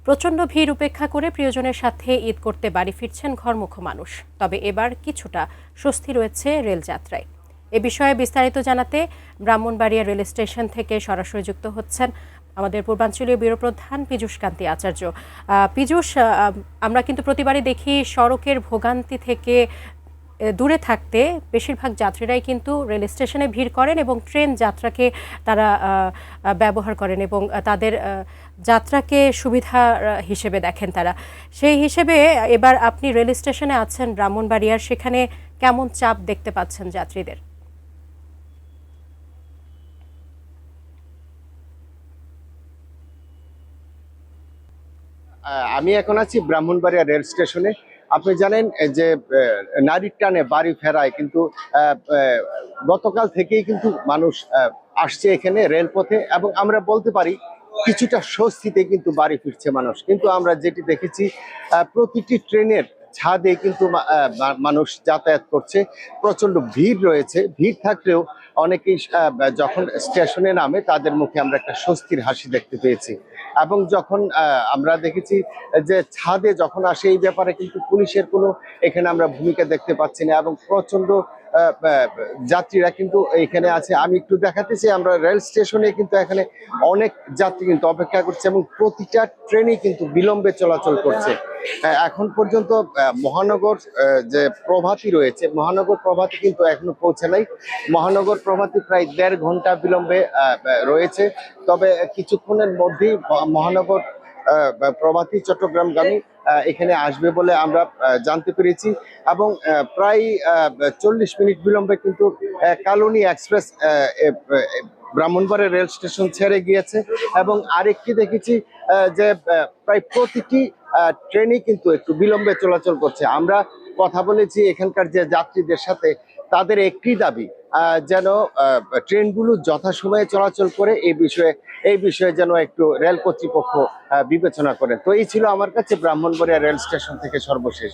প্রচণ্ড ভিড় উপেক্ষা করে প্রিয়জনের সাথে ঈদ করতে বাড়ি ফিরছেন ঘরমুখো মানুষ। তবে এবার কিছুটা স্বস্তি রয়েছে রেলযাত্রায়। এ বিষয়ে বিস্তারিত জানাতে ব্রাহ্মণবাড়িয়া রেল স্টেশন থেকে সরাসরি যুক্ত হচ্ছেন আমাদের পূর্বাঞ্চলীয় ব্যুরো প্রধান পীযূষ কান্তি আচার্য। পীযূষ, আমরা কিন্তু প্রতিবারই দেখি সড়কের ভোগান্তি থেকে দূরে থাকতে বেশিরভাগ যাত্রীরাই কিন্তু রেল স্টেশনে ভিড় করেন এবং ট্রেন যাত্রাকে তারা ব্যবহার করেন এবং তাদের যাত্রাকে সুবিধা হিসেবে দেখেন তারা। সেই হিসেবে এবার আপনি রেল স্টেশনে আছেন ব্রাহ্মণবাড়িয়ার, সেখানে কেমন চাপ দেখতে পাচ্ছেন যাত্রীদের? আমি এখন আছি ব্রাহ্মণবাড়িয়া রেল স্টেশনে। আপনি জানেন যে নারীর টানে বাড়ি ফেরায় কিন্তু গতকাল থেকেই কিন্তু মানুষ আসছে এখানে রেলপথে, এবং আমরা বলতে পারি কিছুটা স্বস্তিতে কিন্তু বাড়ি ফিরছে মানুষ। কিন্তু আমরা যেটি দেখেছি, প্রতিটি ট্রেনের ছাদে কিন্তু মানুষ যাতায়াত করছে, প্রচন্ড ভিড় রয়েছে। ভিড় থাকলেও অনেকেই যখন স্টেশনে নামে তাদের মুখে আমরা একটা স্বস্তির হাসি দেখতে পেয়েছি। এবং যখন আমরা দেখেছি যে ছাদে যখন আসে, এই ব্যাপারে কিন্তু পুলিশের কোনো এখানে আমরা ভূমিকা দেখতে পাচ্ছি না, এবং প্রচন্ড যাত্রীরা কিন্তু এখানে আছে। আমি একটু দেখাতেছি, আমরা রেল স্টেশনে কিন্তু এখানে অনেক যাত্রী কিন্তু অপেক্ষা করছে এবং প্রতিটা ট্রেনই কিন্তু বিলম্বে চলাচল করছে। এখন পর্যন্ত মহানগর যে প্রভাতী রয়েছে, মহানগর প্রভাতী কিন্তু এখনো পৌঁছে নাই। মহানগর প্রভাতী প্রায় 1.5 ঘন্টা বিলম্বে রয়েছে। তবে কিছুক্ষণের মধ্যেই মহানগর প্রভাতী চট্টগ্রামগামী এখানে আসবে বলে আমরা জানতে পেরেছি। এবং প্রায় 40 মিনিট বিলম্বে কিন্তু Kalni express Brahmanbaria rail station ছেড়ে গিয়েছে। এবং আরেকটি দেখেছি যে প্রায় প্রতিটি ট্রেনই কিন্তু একটু বিলম্বে চলাচল করছে। আমরা কথা বলেছি এখানকার যে যাত্রীদের সাথে, তাদের একটি দাবি যেন ট্রেনগুলো যথাসময়ে চলাচল করে, এই বিষয়ে যেন একটু রেল কর্তৃপক্ষ বিবেচনা করেন। তো এই ছিল আমার কাছে ব্রাহ্মণবাড়িয়া রেল স্টেশন থেকে সর্বশেষ।